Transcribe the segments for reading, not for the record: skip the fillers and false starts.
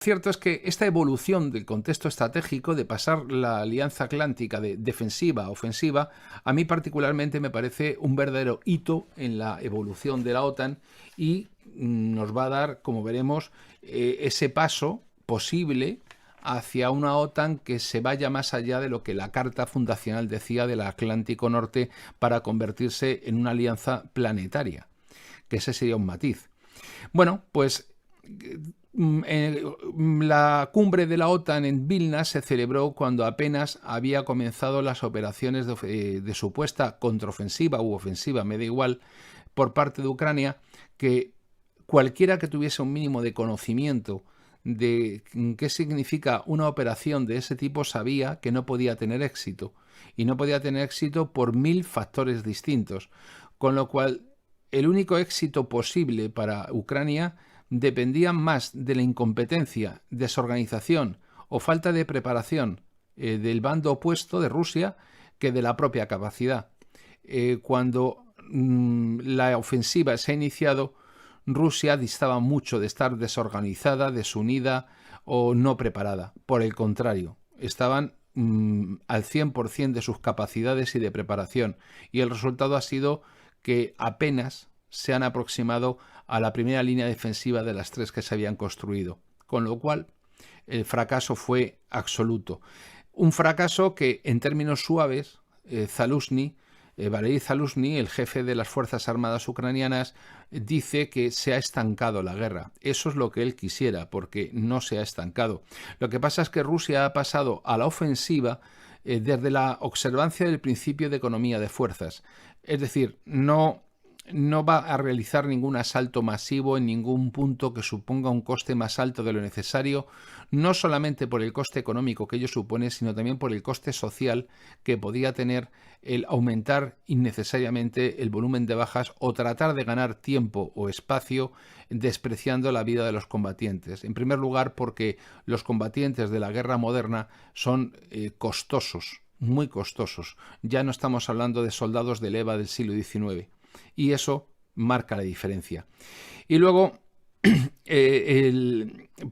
Cierto es que esta evolución del contexto estratégico de pasar la alianza atlántica de defensiva a ofensiva, a mí particularmente me parece un verdadero hito en la evolución de la OTAN y nos va a dar, como veremos, ese paso posible hacia una OTAN que se vaya más allá de lo que la Carta Fundacional decía del Atlántico Norte para convertirse en una alianza planetaria, que ese sería un matiz. Bueno, pues la cumbre de la OTAN en Vilna se celebró cuando apenas había comenzado las operaciones de supuesta contraofensiva u ofensiva, me da igual, por parte de Ucrania, que cualquiera que tuviese un mínimo de conocimiento de qué significa una operación de ese tipo sabía que no podía tener éxito. Y no podía tener éxito por 1000 factores distintos. Con lo cual, el único éxito posible para Ucrania dependía más de la incompetencia, desorganización o falta de preparación del bando opuesto de Rusia que de la propia capacidad. Cuando la ofensiva se ha iniciado, Rusia distaba mucho de estar desorganizada, desunida o no preparada. Por el contrario, estaban al 100% de sus capacidades y de preparación. Y el resultado ha sido que apenas se han aproximado a la primera línea defensiva de las 3 que se habían construido. Con lo cual, el fracaso fue absoluto. Un fracaso que, en términos suaves, Valery Zaluzhny, el jefe de las Fuerzas Armadas ucranianas, dice que se ha estancado la guerra. Eso es lo que él quisiera, porque no se ha estancado. Lo que pasa es que Rusia ha pasado a la ofensiva desde la observancia del principio de economía de fuerzas. Es decir, no va a realizar ningún asalto masivo en ningún punto que suponga un coste más alto de lo necesario, no solamente por el coste económico que ello supone, sino también por el coste social que podía tener el aumentar innecesariamente el volumen de bajas o tratar de ganar tiempo o espacio despreciando la vida de los combatientes. En primer lugar, porque los combatientes de la guerra moderna son costosos, muy costosos. Ya no estamos hablando de soldados de leva del siglo XIX. Y eso marca la diferencia. Y luego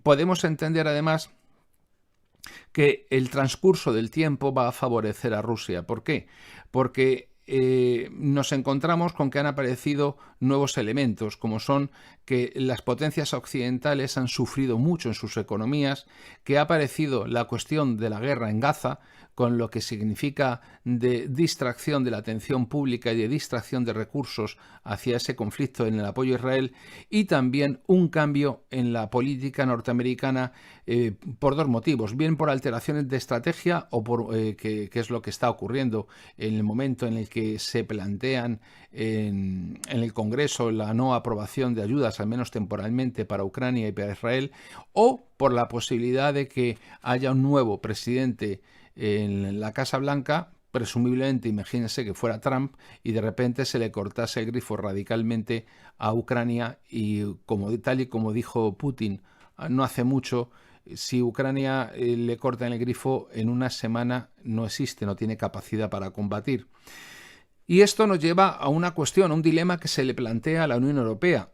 podemos entender además que el transcurso del tiempo va a favorecer a Rusia. ¿Por qué? Porque nos encontramos con que han aparecido nuevos elementos, como son que las potencias occidentales han sufrido mucho en sus economías, que ha aparecido la cuestión de la guerra en Gaza, con lo que significa de distracción de la atención pública y de distracción de recursos hacia ese conflicto en el apoyo a Israel, y también un cambio en la política norteamericana por 2 motivos, bien por alteraciones de estrategia o por que es lo que está ocurriendo en el momento en el que se plantean en el Congreso la no aprobación de ayudas, al menos temporalmente, para Ucrania y para Israel, o por la posibilidad de que haya un nuevo presidente en la Casa Blanca, presumiblemente, imagínense que fuera Trump, y de repente se le cortase el grifo radicalmente a Ucrania y tal y como dijo Putin no hace mucho, si Ucrania le cortan el grifo en una semana no existe, no tiene capacidad para combatir. Y esto nos lleva a una cuestión, a un dilema que se le plantea a la Unión Europea,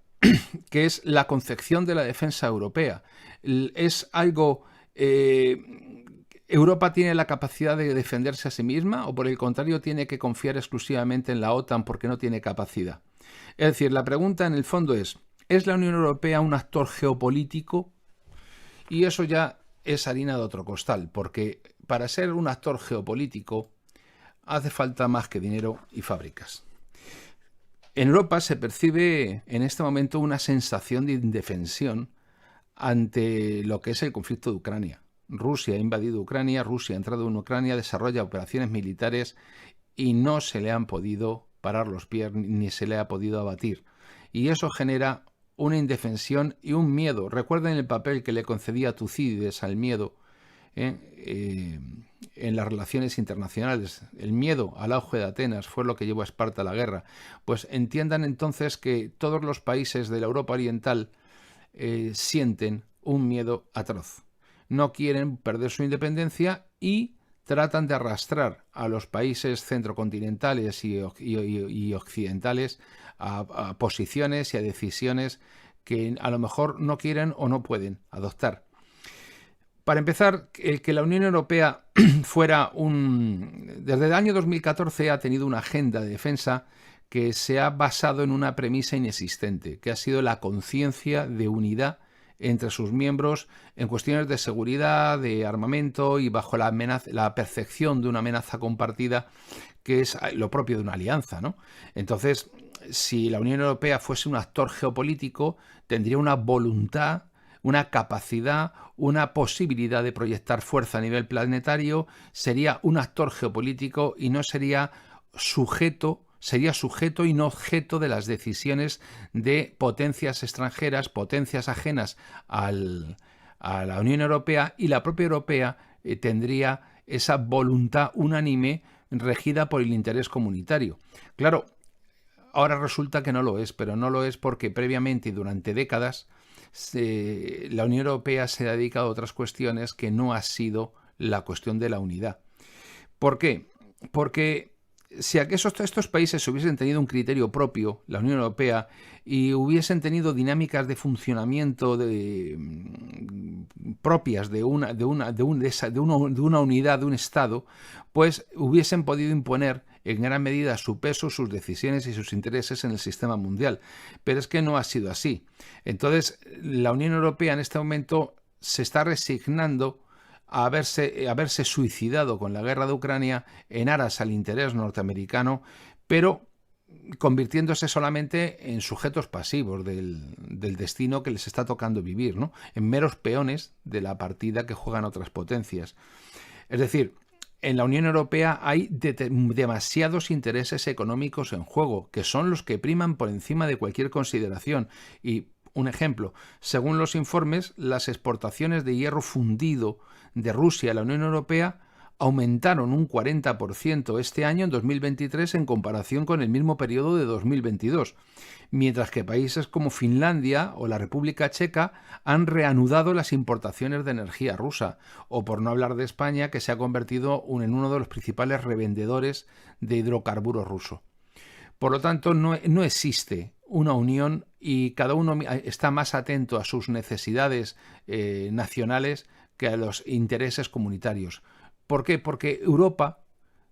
que es la concepción de la defensa europea. Es algo... ¿Europa tiene la capacidad de defenderse a sí misma o por el contrario tiene que confiar exclusivamente en la OTAN porque no tiene capacidad? Es decir, la pregunta en el fondo ¿es la Unión Europea un actor geopolítico? Y eso ya es harina de otro costal, porque para ser un actor geopolítico hace falta más que dinero y fábricas. En Europa se percibe en este momento una sensación de indefensión ante lo que es el conflicto de Ucrania. Rusia ha invadido Ucrania, Rusia ha entrado en Ucrania, desarrolla operaciones militares y no se le han podido parar los pies ni se le ha podido abatir. Y eso genera una indefensión y un miedo. Recuerden el papel que le concedía Tucídides al miedo en las relaciones internacionales. El miedo al auge de Atenas fue lo que llevó a Esparta a la guerra. Pues entiendan entonces que todos los países de la Europa Oriental sienten un miedo atroz. No quieren perder su independencia y tratan de arrastrar a los países centrocontinentales y occidentales a posiciones y a decisiones que a lo mejor no quieren o no pueden adoptar. Para empezar, el que la Unión Europea fuera Desde el año 2014 ha tenido una agenda de defensa que se ha basado en una premisa inexistente, que ha sido la conciencia de unidad entre sus miembros en cuestiones de seguridad, de armamento y bajo la percepción de una amenaza compartida, que es lo propio de una alianza, ¿no? Entonces, si la Unión Europea fuese un actor geopolítico, tendría una voluntad, una capacidad, una posibilidad de proyectar fuerza a nivel planetario, sería un actor geopolítico y no sería sujeto y no objeto de las decisiones de potencias extranjeras, potencias ajenas a la Unión Europea, y la propia Europea tendría esa voluntad unánime regida por el interés comunitario. Claro, ahora resulta que no lo es, pero no lo es porque previamente y durante décadas la Unión Europea se ha dedicado a otras cuestiones que no ha sido la cuestión de la unidad. ¿Por qué? Porque si estos países hubiesen tenido un criterio propio, la Unión Europea, y hubiesen tenido dinámicas de funcionamiento propias de una unidad, de un Estado, pues hubiesen podido imponer en gran medida su peso, sus decisiones y sus intereses en el sistema mundial. Pero es que no ha sido así. Entonces, la Unión Europea en este momento se está resignando a haberse suicidado con la guerra de Ucrania en aras al interés norteamericano, pero convirtiéndose solamente en sujetos pasivos del destino que les está tocando vivir, ¿no? En meros peones de la partida que juegan otras potencias. Es decir, en la Unión Europea hay demasiados intereses económicos en juego, que son los que priman por encima de cualquier consideración. Y un ejemplo, según los informes, las exportaciones de hierro fundido de Rusia a la Unión Europea aumentaron un 40% este año, en 2023, en comparación con el mismo periodo de 2022, mientras que países como Finlandia o la República Checa han reanudado las importaciones de energía rusa, o por no hablar de España, que se ha convertido en uno de los principales revendedores de hidrocarburos ruso. Por lo tanto, no existe una unión y cada uno está más atento a sus necesidades nacionales que a los intereses comunitarios. ¿Por qué? Porque Europa,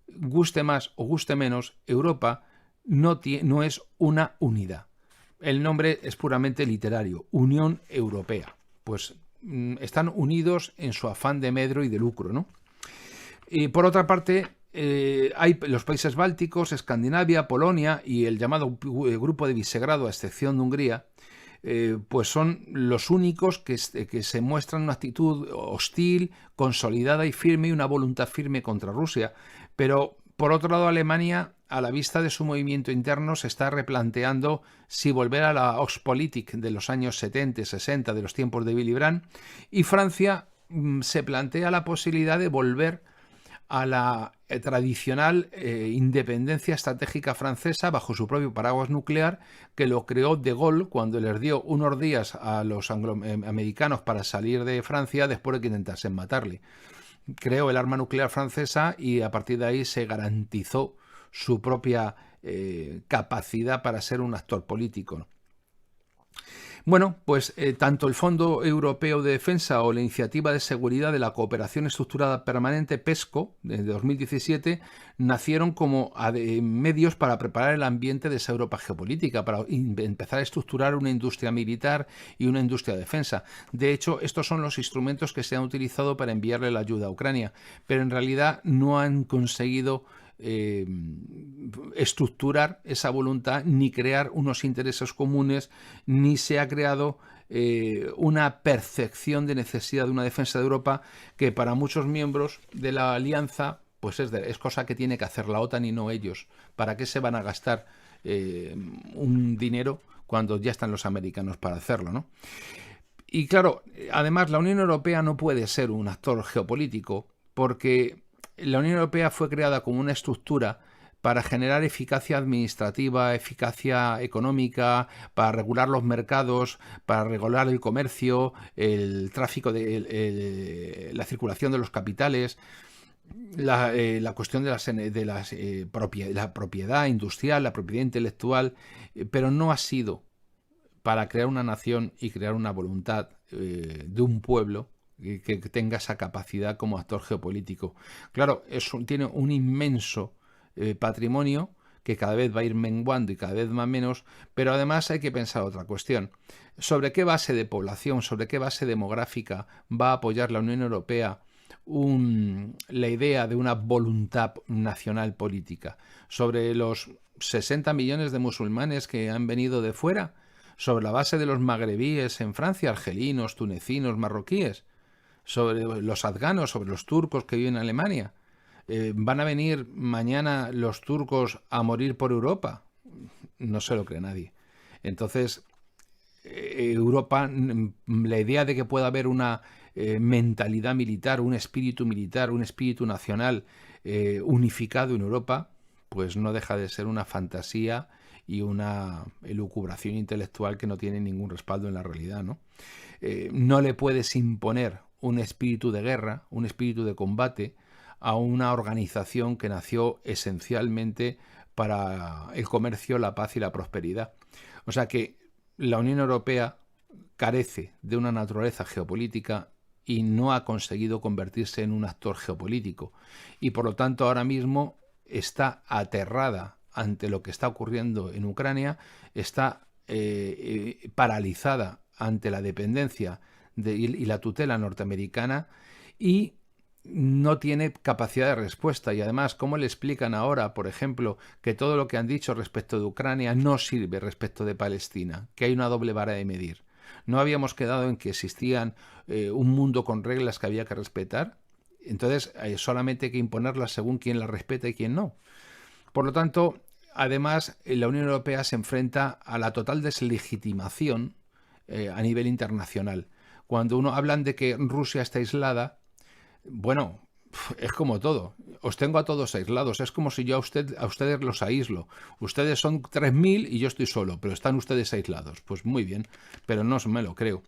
guste más o guste menos, Europa no es una unidad. El nombre es puramente literario, Unión Europea. Pues están unidos en su afán de medro y de lucro, ¿no? Y por otra parte, hay los países bálticos, Escandinavia, Polonia y el llamado Grupo de Visegrado, a excepción de Hungría, pues son los únicos que se muestran una actitud hostil, consolidada y firme, y una voluntad firme contra Rusia. Pero, por otro lado, Alemania, a la vista de su movimiento interno, se está replanteando si volver a la Ostpolitik de los años 70 y 60, de los tiempos de Willy Brandt, y Francia se plantea la posibilidad de volver a la tradicional independencia estratégica francesa bajo su propio paraguas nuclear, que lo creó de Gaulle cuando les dio unos días a los angloamericanos para salir de Francia después de que intentasen matarle. Creó el arma nuclear francesa y a partir de ahí se garantizó su propia capacidad para ser un actor político. Bueno, pues tanto el Fondo Europeo de Defensa o la Iniciativa de Seguridad de la Cooperación Estructurada Permanente, PESCO, de 2017, nacieron como medios para preparar el ambiente de esa Europa geopolítica, para empezar a estructurar una industria militar y una industria de defensa. De hecho, estos son los instrumentos que se han utilizado para enviarle la ayuda a Ucrania, pero en realidad no han conseguido estructurar esa voluntad, ni crear unos intereses comunes, ni se ha creado una percepción de necesidad de una defensa de Europa que para muchos miembros de la alianza pues es cosa que tiene que hacer la OTAN y no ellos. ¿Para qué se van a gastar un dinero cuando ya están los americanos para hacerlo, ¿no? Y claro, además la Unión Europea no puede ser un actor geopolítico porque la Unión Europea fue creada como una estructura para generar eficacia administrativa, eficacia económica, para regular los mercados, para regular el comercio, el tráfico, la circulación de los capitales, la cuestión de la propiedad industrial, la propiedad intelectual, pero no ha sido para crear una nación y crear una voluntad de un pueblo que tenga esa capacidad como actor geopolítico. Claro, tiene un inmenso patrimonio que cada vez va a ir menguando y cada vez más menos, pero además hay que pensar otra cuestión. ¿Sobre qué base de población, sobre qué base demográfica va a apoyar la Unión Europea la idea de una voluntad nacional política? ¿Sobre los 60 millones de musulmanes que han venido de fuera? ¿Sobre la base de los magrebíes en Francia, argelinos, tunecinos, marroquíes? ¿Sobre los afganos, sobre los turcos que viven en Alemania? ¿Van a venir mañana los turcos a morir por Europa? No se lo cree nadie. Entonces, Europa, la idea de que pueda haber una mentalidad militar, un espíritu nacional unificado en Europa, pues no deja de ser una fantasía y una elucubración intelectual que no tiene ningún respaldo en la realidad, ¿no? No le puedes imponer un espíritu de guerra, un espíritu de combate a una organización que nació esencialmente para el comercio, la paz y la prosperidad. O sea que la Unión Europea carece de una naturaleza geopolítica y no ha conseguido convertirse en un actor geopolítico. Y por lo tanto ahora mismo está aterrada ante lo que está ocurriendo en Ucrania, está paralizada ante la dependencia y la tutela norteamericana y no tiene capacidad de respuesta. Y además, ¿cómo le explican ahora, por ejemplo, que todo lo que han dicho respecto de Ucrania no sirve respecto de Palestina, que hay una doble vara de medir? ¿No habíamos quedado en que existían un mundo con reglas que había que respetar? Entonces, solamente hay que imponerlas según quién las respeta y quién no. Por lo tanto, además, la Unión Europea se enfrenta a la total deslegitimación a nivel internacional. Cuando hablan de que Rusia está aislada, bueno, es como todo. Os tengo a todos aislados. Es como si yo a ustedes los aíslo. Ustedes son 3.000 y yo estoy solo, pero están ustedes aislados. Pues muy bien, pero no me lo creo.